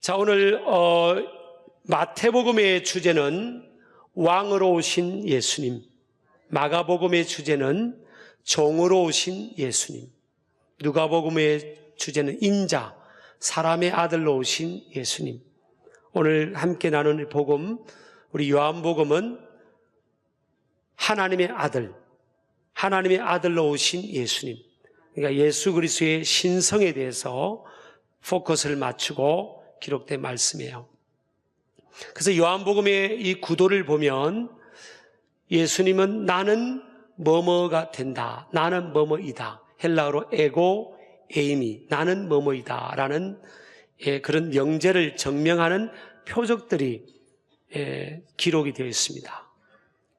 자, 오늘 마태복음의 주제는 왕으로 오신 예수님, 마가복음의 주제는 종으로 오신 예수님, 누가복음의 주제는 인자, 사람의 아들로 오신 예수님. 오늘 함께 나누는 복음, 우리 요한복음은 하나님의 아들로 오신 예수님, 그러니까 예수 그리스도의 신성에 대해서 포커스를 맞추고 기록된 말씀이에요. 그래서 요한복음의 이 구도를 보면 예수님은 나는 뭐뭐가 된다, 나는 뭐뭐이다, 헬라어로 에고 에이미, 나는 뭐뭐이다 라는 그런 명제를 증명하는 표적들이 기록이 되어 있습니다.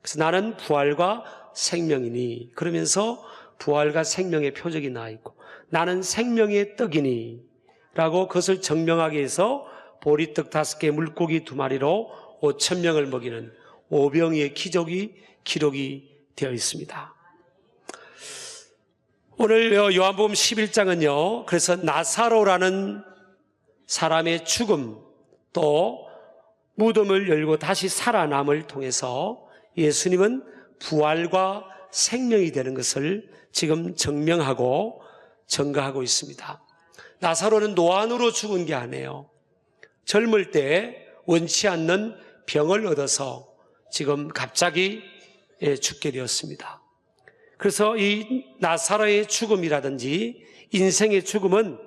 그래서 나는 부활과 생명이니, 그러면서 부활과 생명의 표적이 나와 있고, 나는 생명의 떡이니 라고 그것을 증명하기 위해서 보리떡 5개, 물고기 2마리로 5,000명을 먹이는 오병이의 기적이 기록이 되어 있습니다. 오늘 요한복음 11장은요, 그래서 나사로라는 사람의 죽음, 또 무덤을 열고 다시 살아남을 통해서 예수님은 부활과 생명이 되는 것을 지금 증명하고 증거하고 있습니다. 나사로는 노안으로 죽은 게 아니에요. 젊을 때 원치 않는 병을 얻어서 지금 갑자기 죽게 되었습니다. 그래서 이 나사로의 죽음이라든지 인생의 죽음은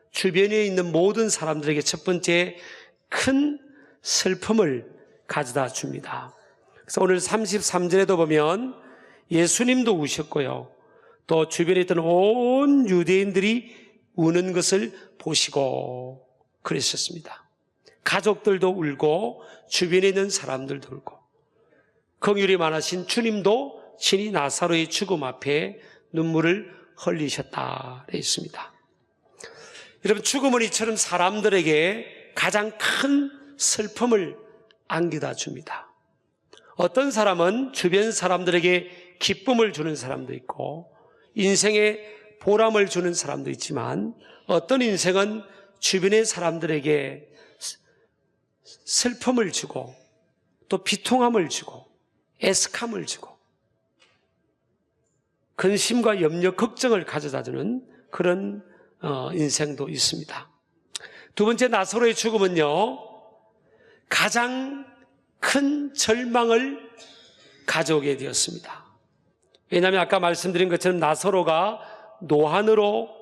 주변에 있는 모든 사람들에게 첫 번째 큰 슬픔을 가져다 줍니다. 그래서 오늘 33절에도 보면 예수님도 우셨고요, 또 주변에 있던 온 유대인들이 우는 것을 보시고 그랬었습니다. 가족들도 울고 주변에 있는 사람들도 울고, 긍휼이 많으신 주님도 친히 나사로의 죽음 앞에 눈물을 흘리셨다 했습니다. 여러분, 죽음은 이처럼 사람들에게 가장 큰 슬픔을 안겨다 줍니다. 어떤 사람은 주변 사람들에게 기쁨을 주는 사람도 있고 인생에 보람을 주는 사람도 있지만, 어떤 인생은 주변의 사람들에게 슬픔을 주고 또 비통함을 주고 애석함을 주고 근심과 염려, 걱정을 가져다주는 그런 인생도 있습니다. 두 번째, 나사로의 죽음은요, 가장 큰 절망을 가져오게 되었습니다. 왜냐하면 아까 말씀드린 것처럼 나사로가 노안으로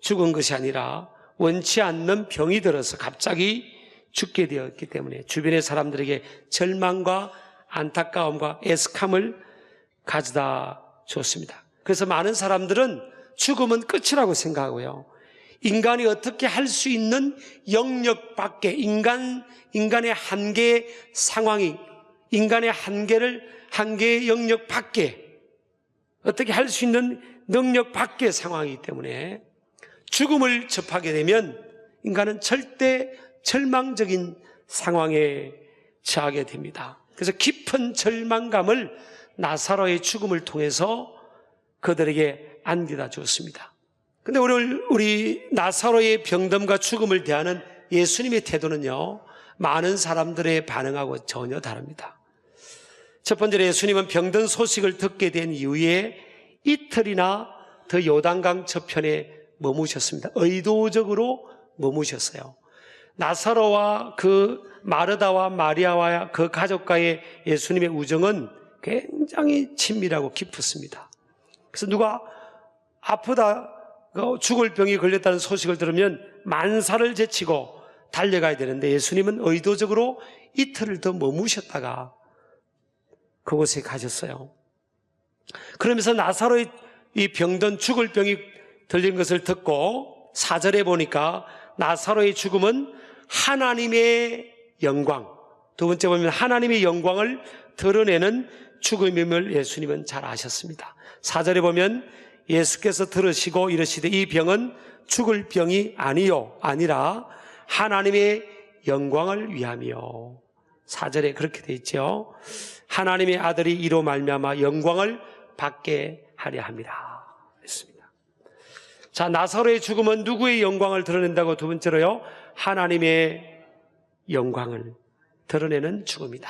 죽은 것이 아니라 원치 않는 병이 들어서 갑자기 죽게 되었기 때문에 주변의 사람들에게 절망과 안타까움과 애석함을 가져다 줬습니다. 그래서 많은 사람들은 죽음은 끝이라고 생각하고요, 인간이 어떻게 할 수 있는 영역 밖에, 인간의 한계의 상황이, 인간의 한계의 영역 밖에, 어떻게 할 수 있는 능력 밖의 상황이기 때문에 죽음을 접하게 되면 인간은 절대 절망적인 상황에 처하게 됩니다. 그래서 깊은 절망감을 나사로의 죽음을 통해서 그들에게 안겨다 주었습니다. 그런데 오늘 우리 나사로의 병듦과 죽음을 대하는 예수님의 태도는요, 많은 사람들의 반응하고 전혀 다릅니다. 첫 번째로 예수님은 병든 소식을 듣게 된 이후에 이틀이나 더 요단강 저편에 머무셨습니다. 의도적으로 머무셨어요. 나사로와 그 마르다와 마리아와 그 가족과의 예수님의 우정은 굉장히 친밀하고 깊었습니다. 그래서 누가 아프다, 죽을 병이 걸렸다는 소식을 들으면 만사를 제치고 달려가야 되는데 예수님은 의도적으로 이틀을 더 머무셨다가 그곳에 가셨어요. 그러면서 나사로의 이 병든 죽을 병이 들린 것을 듣고 4절에 보니까 나사로의 죽음은 하나님의 영광, 두 번째 보면 하나님의 영광을 드러내는 죽음임을 예수님은 잘 아셨습니다. 4절에 보면 예수께서 들으시고 이르시되 이 병은 죽을 병이 아니라 하나님의 영광을 위함이요. 4절에 그렇게 돼 있죠. 하나님의 아들이 이로 말미암아 영광을 받게 하려 함이라 했습니다. 자, 나사로의 죽음은 누구의 영광을 드러낸다고? 두 번째로요, 하나님의 영광을 드러내는 죽음이다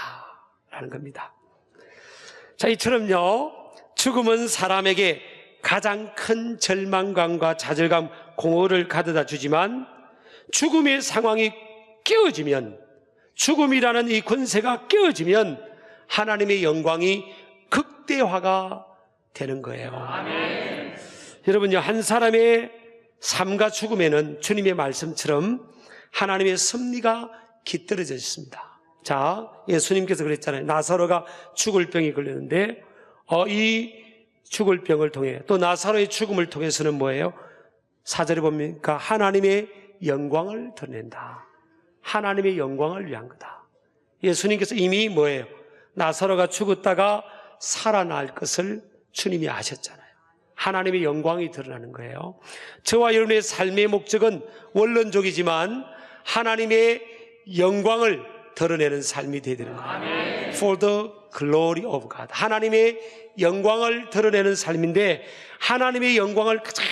라는 겁니다. 자, 이처럼요, 죽음은 사람에게 가장 큰 절망감과 좌절감, 공허를 가져다 주지만 죽음의 상황이 깨어지면, 죽음이라는 이 권세가 깨어지면 하나님의 영광이 극대화가 되는 거예요. 아멘. 여러분요, 한 사람의 삶과 죽음에는 주님의 말씀처럼 하나님의 섭리가 깃들어져 있습니다. 자, 예수님께서 그랬잖아요. 나사로가 죽을 병이 걸렸는데 이 죽을 병을 통해, 또 나사로의 죽음을 통해서는 뭐예요? 4절에 보니까 하나님의 영광을 드러낸다. 하나님의 영광을 위한 거다. 예수님께서 이미 뭐예요? 나사로가 죽었다가 살아날 것을 주님이 아셨잖아요. 하나님의 영광이 드러나는 거예요. 저와 여러분의 삶의 목적은 원론적이지만 하나님의 영광을 드러내는 삶이 되어야 되는 거예요. For the glory of God. 하나님의 영광을 드러내는 삶인데, 하나님의 영광을 가장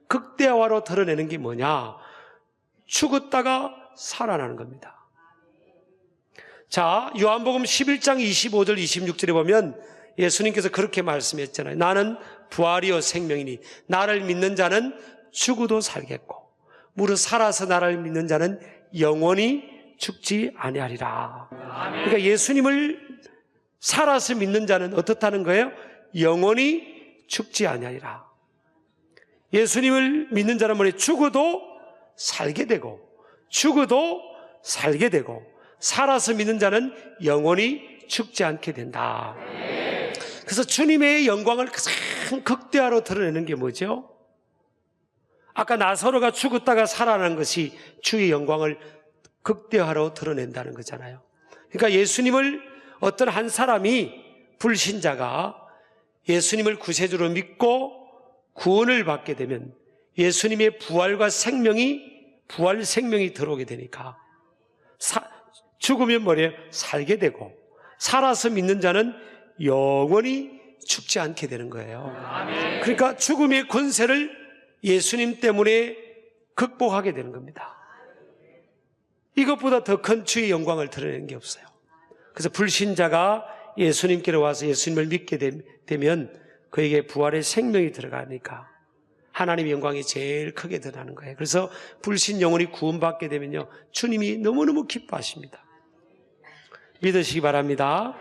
극대화로 드러내는 게 뭐냐? 죽었다가 살아나는 겁니다. 자, 요한복음 11장 25절 26절에 보면 예수님께서 그렇게 말씀했잖아요. 나는 부활이요 생명이니 나를 믿는 자는 죽어도 살겠고 무릇 살아서 나를 믿는 자는 영원히 죽지 아니하리라. 그러니까 예수님을 살아서 믿는 자는 어떻다는 거예요? 영원히 죽지 아니하리라. 예수님을 믿는 자는 뭐냐? 죽어도 살게 되고, 죽어도 살게 되고, 살아서 믿는 자는 영원히 죽지 않게 된다. 그래서 주님의 영광을 가장 극대화로 드러내는 게 뭐죠? 아까 나사로가 죽었다가 살아난 것이 주의 영광을 극대화로 드러낸다는 거잖아요. 그러니까 예수님을 어떤 한 사람이, 불신자가 예수님을 구세주로 믿고 구원을 받게 되면 예수님의 부활과 부활 생명이 들어오게 되니까 죽으면 뭐래요? 살게 되고, 살아서 믿는 자는 영원히 죽지 않게 되는 거예요. 그러니까 죽음의 권세를 예수님 때문에 극복하게 되는 겁니다. 이것보다 더 큰 주의 영광을 드러내는 게 없어요. 그래서 불신자가 예수님께로 와서 예수님을 믿게 되면 그에게 부활의 생명이 들어가니까 하나님의 영광이 제일 크게 드러나는 거예요. 그래서 불신 영혼이 구원받게 되면요, 주님이 너무너무 기뻐하십니다. 믿으시기 바랍니다.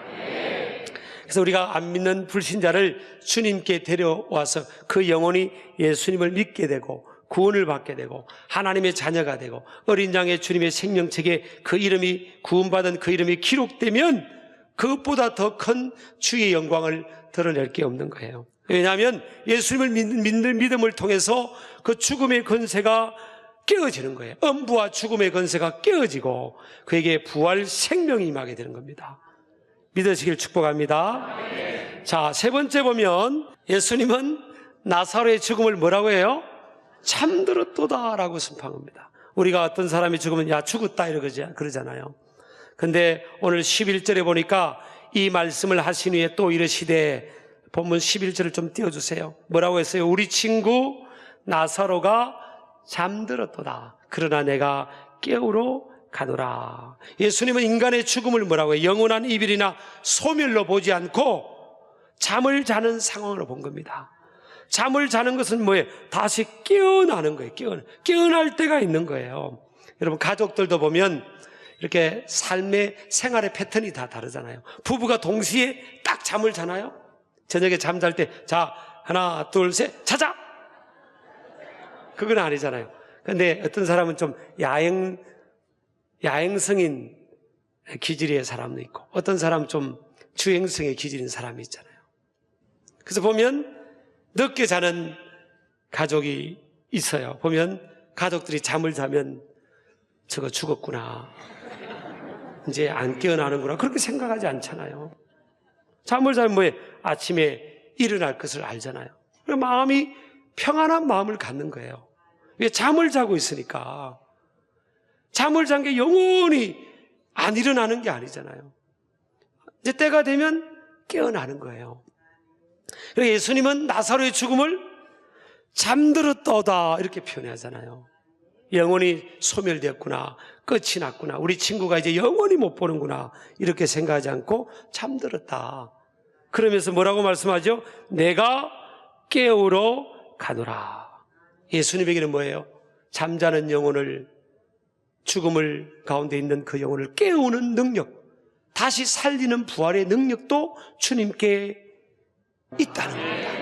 그래서 우리가 안 믿는 불신자를 주님께 데려와서 그 영혼이 예수님을 믿게 되고 구원을 받게 되고 하나님의 자녀가 되고 어린 양의 주님의 생명책에 그 이름이, 구원받은 그 이름이 기록되면 그것보다 더 큰 주의 영광을 드러낼 게 없는 거예요. 왜냐하면 예수님을 믿는 믿음을 통해서 그 죽음의 권세가 깨어지는 거예요. 음부와 죽음의 권세가 깨어지고 그에게 부활 생명이 임하게 되는 겁니다. 믿으시길 축복합니다. 자, 세 번째 보면 예수님은 나사로의 죽음을 뭐라고 해요? 잠들었도다 라고 선포합니다. 우리가 어떤 사람이 죽으면 야 죽었다 그러잖아요. 근데 오늘 11절에 보니까 이 말씀을 하신 후에 또 이르시되, 본문 11절을 좀 띄워주세요. 뭐라고 했어요? 우리 친구 나사로가 잠들었도다. 그러나 내가 깨우러 가노라. 예수님은 인간의 죽음을 뭐라고 해요? 영원한 이별이나 소멸로 보지 않고 잠을 자는 상황으로 본 겁니다. 잠을 자는 것은 뭐예요? 다시 깨어나는 거예요. 깨어날 때가 있는 거예요. 여러분, 가족들도 보면 이렇게 삶의 생활의 패턴이 다 다르잖아요. 부부가 동시에 딱 잠을 자나요? 저녁에 잠잘 때, 자, 하나, 둘, 셋, 자자! 그건 아니잖아요. 근데 어떤 사람은 좀 야행성인 기질의 사람도 있고, 어떤 사람은 좀 주행성의 기질인 사람이 있잖아요. 그래서 보면 늦게 자는 가족이 있어요. 보면 가족들이 잠을 자면 저거 죽었구나, 이제 안 깨어나는구나, 그렇게 생각하지 않잖아요. 잠을 자면 뭐예요? 아침에 일어날 것을 알잖아요. 마음이 평안한 마음을 갖는 거예요. 왜? 잠을 자고 있으니까. 잠을 잔 게 영원히 안 일어나는 게 아니잖아요. 이제 때가 되면 깨어나는 거예요. 예수님은 나사로의 죽음을 잠들었도다 이렇게 표현하잖아요. 영원히 소멸되었구나, 끝이 났구나, 우리 친구가 이제 영원히 못 보는구나, 이렇게 생각하지 않고 잠들었다. 그러면서 뭐라고 말씀하죠? 내가 깨우러 가노라. 예수님에게는 뭐예요? 잠자는 영혼을, 죽음을 가운데 있는 그 영혼을 깨우는 능력, 다시 살리는 부활의 능력도 주님께 있다는 겁니다.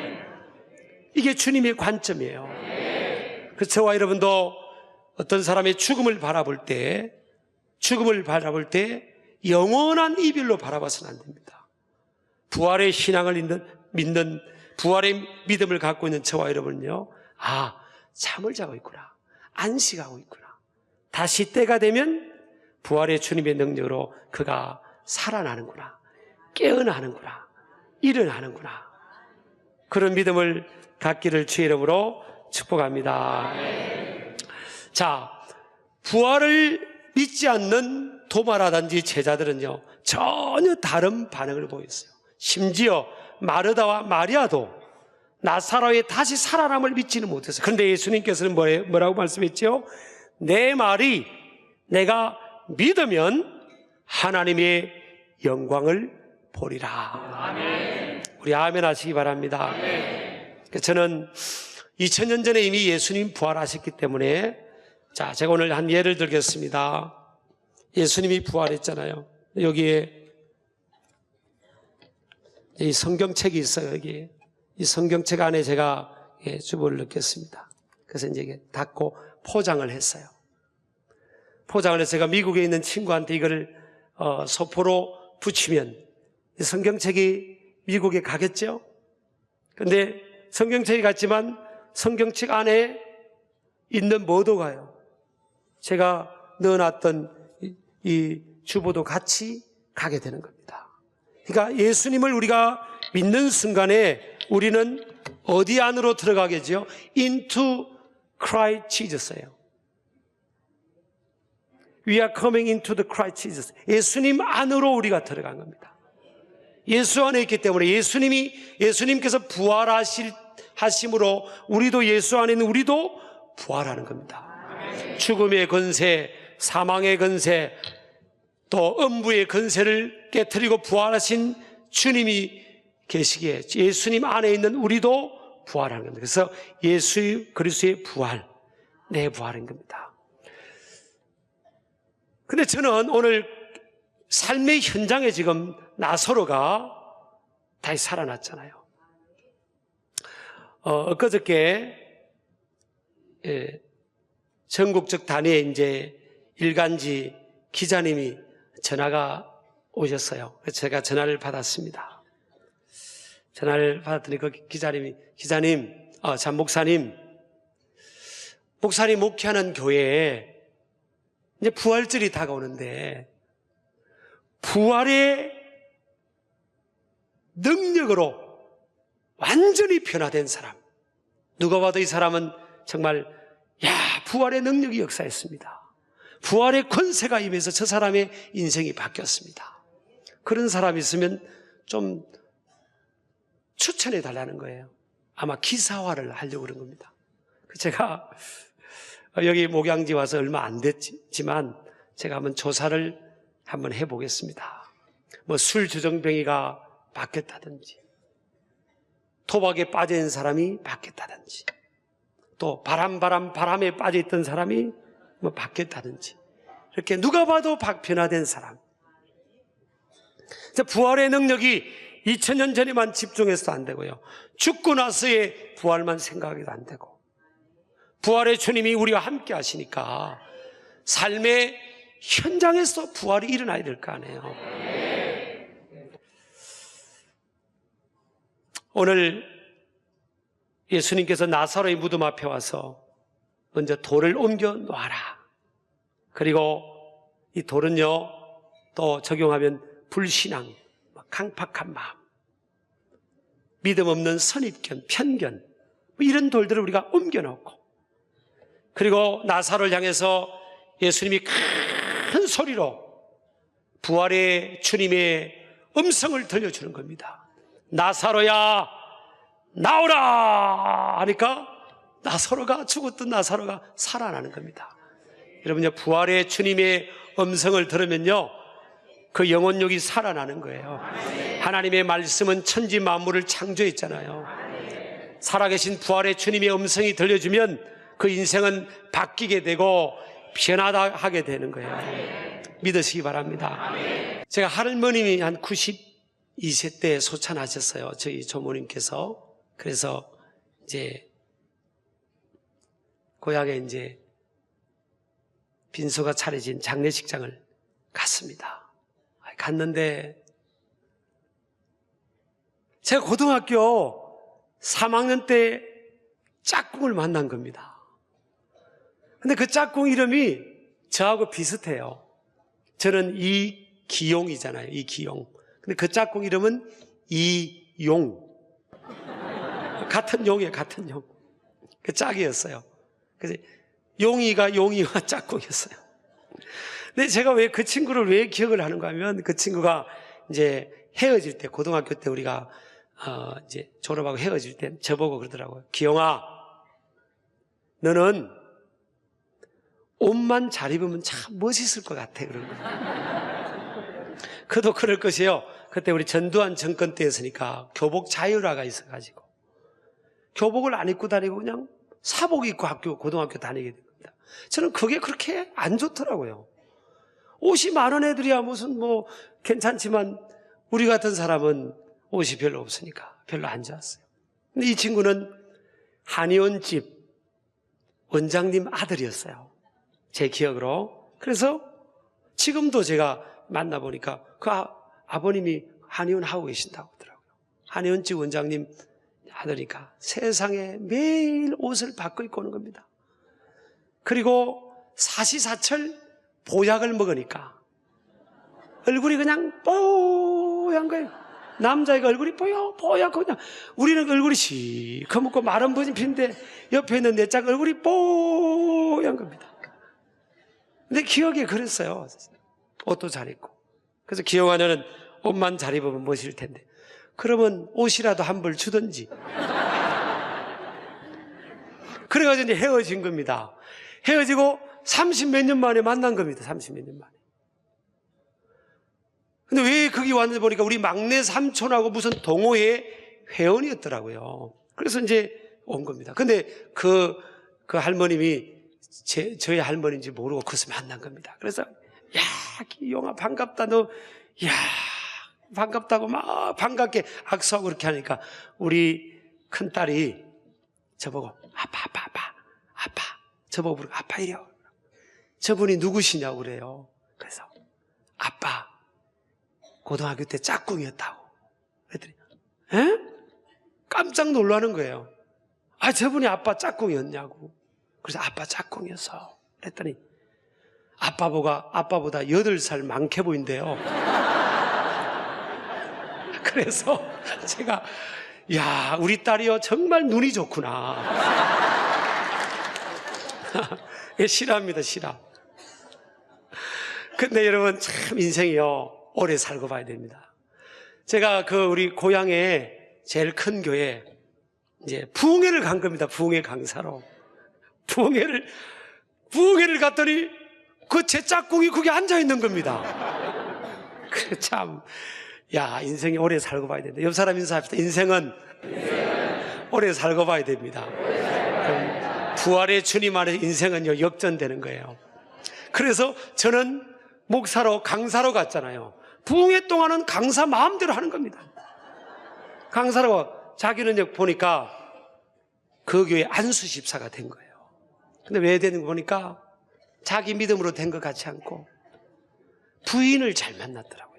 이게 주님의 관점이에요. 그래서 저와 여러분도 어떤 사람의 죽음을 바라볼 때 영원한 이별로 바라봐서는 안 됩니다. 부활의 신앙을 믿는, 부활의 믿음을 갖고 있는 저와 여러분은요, 아, 잠을 자고 있구나, 안식하고 있구나, 다시 때가 되면 부활의 주님의 능력으로 그가 살아나는구나, 깨어나는구나, 일어나는구나, 그런 믿음을 갖기를 주의 이름으로 축복합니다. 자, 부활을 믿지 않는 도마라든지 제자들은요, 전혀 다른 반응을 보였어요. 심지어 마르다와 마리아도 나사로의 다시 살아남을 믿지는 못했어요. 그런데 예수님께서는 뭐라고 말씀했죠? 내 말이 내가 믿으면 하나님의 영광을 보리라. 아멘. 우리 아멘 하시기 바랍니다. 아멘. 저는 2000년 전에 이미 예수님 부활하셨기 때문에, 자, 제가 오늘 한 예를 들겠습니다. 예수님이 부활했잖아요. 여기에 이 성경책이 있어요. 여기 이 성경책 안에 제가 주보를 넣겠습니다. 그래서 이제 닫고 포장을 했어요. 포장을 해서 제가 미국에 있는 친구한테 이거를 소포로 붙이면 이 성경책이 미국에 가겠죠? 근데 성경책이 갔지만 성경책 안에 있는 뭐도 가요. 제가 넣어놨던 이 주보도 같이 가게 되는 겁니다. 그러니까 예수님을 우리가 믿는 순간에 우리는 어디 안으로 들어가겠죠? Into Christ Jesus예요. We are coming into the Christ Jesus. 예수님 안으로 우리가 들어간 겁니다. 예수 안에 있기 때문에 예수님께서 부활하심으로 우리도 예수 안에 있는 우리도 부활하는 겁니다. 죽음의 권세, 사망의 권세, 또 음부의 권세를 깨트리고 부활하신 주님이 계시기에 예수님 안에 있는 우리도 부활하는 겁니다. 그래서 예수 그리스도의 부활, 내 부활인 겁니다. 근데 저는 오늘 삶의 현장에 지금 나사로가 다시 살아났잖아요. 엊그저께 전국적 단위에 이제 일간지 기자님이 전화가 오셨어요. 제가 전화를 받았습니다. 전화를 받았더니 그 기자님, 목사님 목회하는 교회에 이제 부활절이 다가오는데 부활의 능력으로 완전히 변화된 사람, 누가 봐도 이 사람은 정말 부활의 능력이 역사했습니다. 부활의 권세가 임해서 저 사람의 인생이 바뀌었습니다. 그런 사람이 있으면 좀 추천해 달라는 거예요. 아마 기사화를 하려고 그런 겁니다. 제가 여기 목양지 와서 얼마 안 됐지만 제가 한번 조사를 한번 해보겠습니다. 뭐 술 주정뱅이가 바뀌었다든지, 도박에 빠져있는 사람이 바뀌었다든지, 또 바람에 빠져있던 사람이 뭐 바뀌었다든지, 이렇게 누가 봐도 변화된 사람. 부활의 능력이 2000년 전에만 집중해서도 안 되고요, 죽고 나서의 부활만 생각해도 안 되고, 부활의 주님이 우리와 함께 하시니까 삶의 현장에서 부활이 일어나야 될 거 아니에요. 오늘 예수님께서 나사로의 무덤 앞에 와서 먼저 돌을 옮겨 놓아라. 그리고 이 돌은요, 또 적용하면 불신앙, 강팍한 마음, 믿음 없는 선입견, 편견, 이런 돌들을 우리가 옮겨 놓고, 그리고 나사로를 향해서 예수님이 큰 소리로 부활의 주님의 음성을 들려주는 겁니다. 나사로야, 나오라! 하니까 죽었던 나사로가 살아나는 겁니다. 여러분요, 부활의 주님의 음성을 들으면요, 그 영혼력이 살아나는 거예요. 하나님의 말씀은 천지 만물을 창조했잖아요. 살아계신 부활의 주님의 음성이 들려주면 그 인생은 바뀌게 되고 변화하게 되는 거예요. 믿으시기 바랍니다. 제가 할머님이 한 92세 때 소찬하셨어요. 저희 조모님께서. 그래서 이제 고향에 이제 빈소가 차려진 장례식장을 갔습니다. 갔는데 제가 고등학교 3학년 때 짝꿍을 만난 겁니다. 근데 그 짝꿍 이름이 저하고 비슷해요. 저는 이기용이잖아요. 이기용. 근데 그 짝꿍 이름은 이용. 같은 용이에요. 같은 용. 그 짝이었어요. 그래서 용이가 용이와 짝꿍이었어요. 근데 제가 왜 그 친구를 왜 기억을 하는가 하면 그 친구가 이제 헤어질 때, 고등학교 때 우리가 이제 졸업하고 헤어질 때 저보고 그러더라고요. 기용아, 너는 옷만 잘 입으면 참 멋있을 것 같아. 그런 거예요. 그도 그럴 것이에요. 그때 우리 전두환 정권 때였으니까 교복 자율화가 있어가지고 교복을 안 입고 다니고 그냥 사복 입고 고등학교 다니게 됩니다. 저는 그게 그렇게 안 좋더라고요. 옷이 많은 애들이야 무슨 뭐 괜찮지만 우리 같은 사람은 옷이 별로 없으니까 별로 안 좋았어요. 근데 이 친구는 한의원집 원장님 아들이었어요. 제 기억으로. 그래서 지금도 제가 만나보니까 그 아버님이 한의원 하고 계신다고 하더라고요. 한의원집 원장님 아들이니까 세상에 매일 옷을 바꿔 입고 오는 겁니다. 그리고 사시사철 보약을 먹으니까 얼굴이 그냥 뽀얀 거예요. 남자애가 얼굴이 뽀얗고 그냥 우리는 얼굴이 시커멓고 마른 버진 피는데 옆에 있는 내 짝 얼굴이 뽀얀 겁니다. 근데 기억에 그랬어요. 옷도 잘 입고. 그래서 기영아 너는 옷만 잘 입으면 멋일 텐데 그러면 옷이라도 한 벌 주든지. 그래가지고 이제 헤어진 겁니다. 헤어지고 30몇 년 만에 만난 겁니다. 30몇 년 만에. 근데 왜 거기 왔는지 보니까 우리 막내 삼촌하고 무슨 동호회 회원이었더라고요. 그래서 이제 온 겁니다. 근데 그 할머님이 저희 할머니인지 모르고 거기서 만난 겁니다. 그래서 야, 기용아 반갑다. 너 야, 반갑다고 막 반갑게 악수하고 그렇게 하니까 우리 큰딸이 저보고 아빠 저보고 부르고 아빠 이래요. 저분이 누구시냐고 그래요. 그래서 아빠 고등학교 때 짝꿍이었다고 그랬더니 에? 깜짝 놀라는 거예요. 아 저분이 아빠 짝꿍이었냐고. 그래서 아빠 짝꿍이었어 그랬더니 아빠보다 8살 많게 보인대요. 그래서 제가 야 우리 딸이요 정말 눈이 좋구나. 실화입니다. 실화. 근데 여러분 참 인생이요 오래 살고 봐야 됩니다. 제가 우리 고향에 제일 큰 교회 이제 부흥회를 간 겁니다. 부흥회 강사로 부흥회를 갔더니 그 제 짝꿍이 거기 앉아 있는 겁니다. 그 참 야 인생이 오래 살고 봐야 된다. 옆 사람 인사합시다. 인생은 오래 살고 봐야 됩니다. 부활의 주님 안에 인생은요 역전되는 거예요. 그래서 저는 목사로 강사로 갔잖아요. 부흥회 동안은 강사 마음대로 하는 겁니다. 강사로 자기는 보니까 그 교회 안수 집사가 된 거예요. 근데 왜 되는 거 보니까 자기 믿음으로 된 것 같지 않고 부인을 잘 만났더라고요.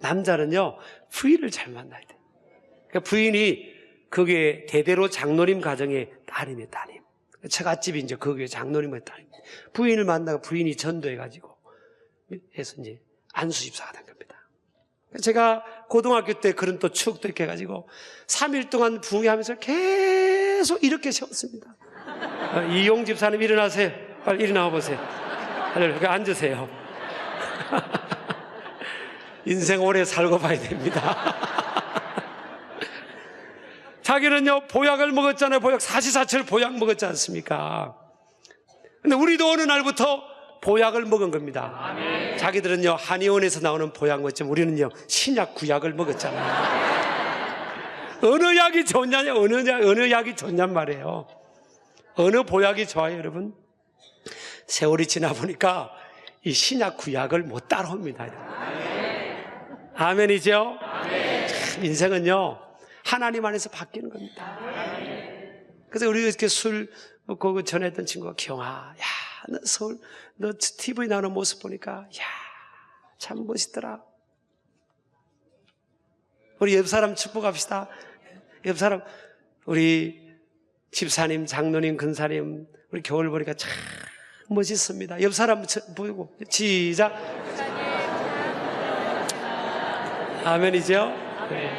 남자는요 부인을 잘 만나야 돼요. 그러니까 부인이 그 교회 대대로 장로님 가정의 딸이네. 따님. 처갓집이 이제 그 교회 장로님의 딸입니다. 부인을 만나고 부인이 전도해가지고 해서 이제 안수 집사가 된 겁니다. 제가 고등학교 때 그런 또 추억도 이렇게 해가지고 3일 동안 부흥회 하면서 계속 이렇게 세웠습니다. 이용 집사님 일어나세요. 빨리 일어나와 보세요. 빨리 앉으세요. 인생 오래 살고 봐야 됩니다. 자기는요 보약을 먹었잖아요. 보약 사시사철 보약 먹었지 않습니까? 근데 우리도 어느 날부터 보약을 먹은 겁니다. 자기들은요 한의원에서 나오는 보약 먹지만 우리는요 신약 구약을 먹었잖아요. 어느 약이 좋냐, 어느 약이 좋냔 말이에요. 어느 보약이 좋아요, 여러분? 세월이 지나 보니까 이 신약 구약을 못 따라옵니다. 아멘이죠? 참 인생은요 하나님 안에서 바뀌는 겁니다. 그래서 우리 이렇게 술 먹고 전했던 친구가 경아, 야, 너 서울, 너 TV 나오는 모습 보니까 야, 참 멋있더라. 우리 옆 사람 축복합시다. 옆 사람, 우리 집사님, 장로님, 근사님, 우리 교회를 보니까 참 멋있습니다. 옆 사람 보이고 시작. 아멘이죠? 네.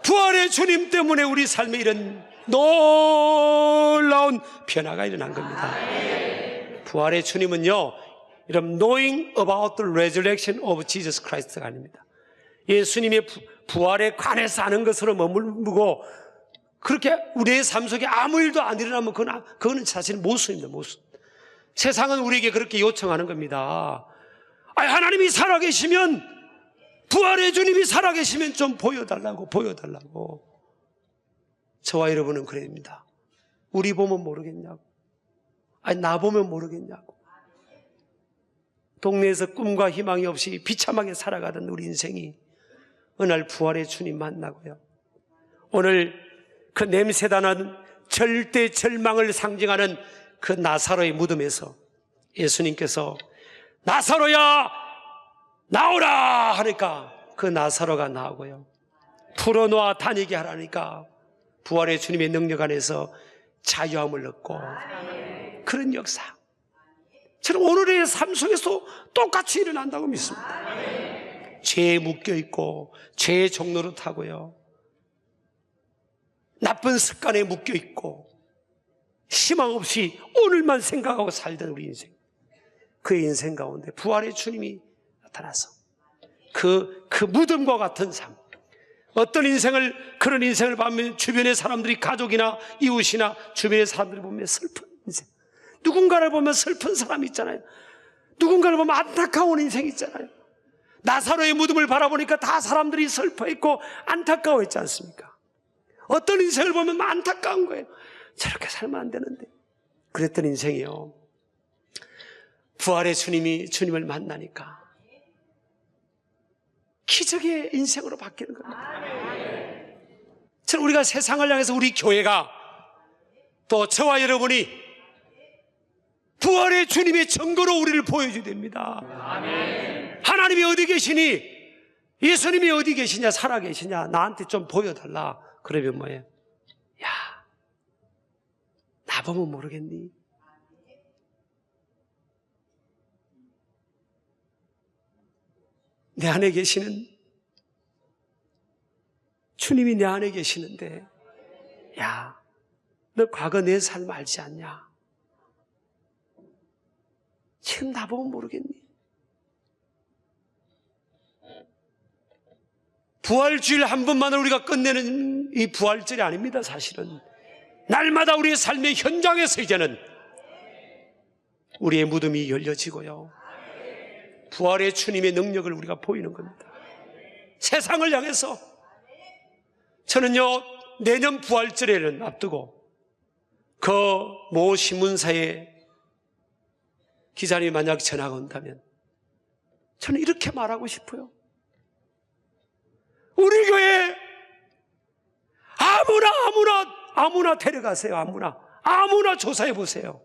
부활의 주님 때문에 우리 삶에 이런 놀라운 변화가 일어난 겁니다. 부활의 주님은요, 이런 knowing about the resurrection of Jesus Christ가 아닙니다. 예수님의 부활에 관해서 아는 것으로 머물고 그렇게 우리의 삶 속에 아무 일도 안 일어나면 그거는 사실 모순입니다. 모순. 세상은 우리에게 그렇게 요청하는 겁니다. 하나님이 살아계시면, 부활의 주님이 살아계시면 좀 보여달라고. 저와 여러분은 그래야 됩니다. 우리 보면 모르겠냐고. 나 보면 모르겠냐고. 동네에서 꿈과 희망이 없이 비참하게 살아가던 우리 인생이 어느 날 부활의 주님 만나고요. 오늘 그 냄새나는 절대 절망을 상징하는 그 나사로의 무덤에서 예수님께서 나사로야 나오라 하니까 그 나사로가 나오고요. 풀어놓아 다니게 하라니까 부활의 주님의 능력 안에서 자유함을 얻고 그런 역사, 저는 오늘의 삶 속에서 똑같이 일어난다고 믿습니다. 죄에 묶여있고 죄의 종로를 타고요, 나쁜 습관에 묶여있고 희망 없이 오늘만 생각하고 살던 우리 인생, 그의 인생 가운데 부활의 주님이 나타나서 그 무덤과 같은 삶, 어떤 그런 인생을 보면 주변의 사람들이, 가족이나 이웃이나 주변의 사람들이 보면 슬픈 인생, 누군가를 보면 슬픈 사람이 있잖아요. 누군가를 보면 안타까운 인생이 있잖아요. 나사로의 무덤을 바라보니까 다 사람들이 슬퍼했고 안타까워했지 않습니까? 어떤 인생을 보면 안타까운 거예요. 저렇게 살면 안 되는데. 그랬던 인생이요, 부활의 주님을 만나니까 기적의 인생으로 바뀌는 겁니다. 저는 우리가 세상을 향해서 우리 교회가, 또 저와 여러분이 부활의 주님의 증거로 우리를 보여줘야 됩니다. 하나님이 어디 계시니, 예수님이 어디 계시냐, 살아계시냐, 나한테 좀 보여달라. 그러면 뭐예요? 야, 나 보면 모르겠니? 내 안에 계시는 주님이 내 안에 계시는데, 야, 너 과거 내 삶 알지 않냐? 지금 나보면 모르겠니? 부활주일 한 번만을 우리가 끝내는 이 부활절이 아닙니다. 사실은 날마다 우리의 삶의 현장에서 이제는 우리의 무덤이 열려지고요, 부활의 주님의 능력을 우리가 보이는 겁니다. 세상을 향해서. 저는요, 내년 부활절에는 앞두고 그 모 신문사에 기자님이 만약 전화가 온다면 저는 이렇게 말하고 싶어요. 우리 교회 아무나 데려가세요. 아무나 조사해 보세요.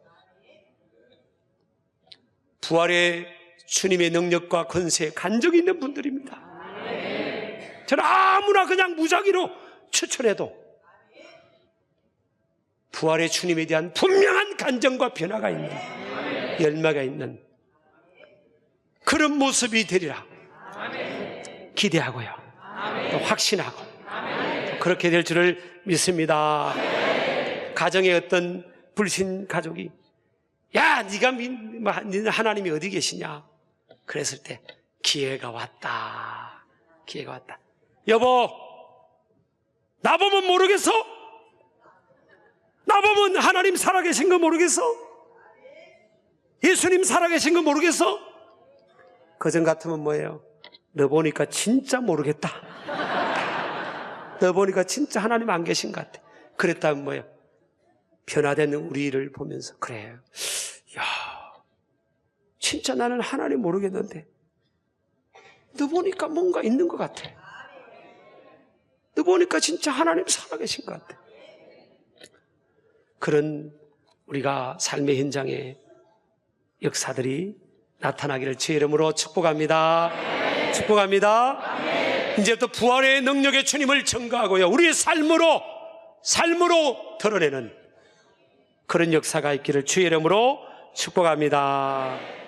부활의 주님의 능력과 권세에 간적이 있는 분들입니다. 저는 아무나 그냥 무작위로 추천해도 부활의 주님에 대한 분명한 간정과 변화가 있는, 열매가 있는 그런 모습이 되리라 기대하고요, 또 확신하고 또 그렇게 될 줄을 믿습니다. 가정의 어떤 불신 가족이, 야, 네가 하나님이 어디 계시냐? 그랬을 때 기회가 왔다. 여보, 나보면 모르겠어? 나보면 하나님 살아계신 거 모르겠어? 예수님 살아계신 거 모르겠어? 그전 같으면 뭐예요? 너 보니까 진짜 모르겠다. 너 보니까 진짜 하나님 안 계신 것 같아. 그랬다면 뭐예요? 변화된 우리를 보면서 그래, 야, 진짜 나는 하나님 모르겠는데 너 보니까 뭔가 있는 것 같아. 너 보니까 진짜 하나님 살아계신 것 같아. 그런 우리가 삶의 현장에 역사들이 나타나기를 주의 이름으로 축복합니다. 축복합니다. 이제부터 부활의 능력의 주님을 증거하고요, 우리의 삶으로 드러내는 그런 역사가 있기를 주의 이름으로 축복합니다.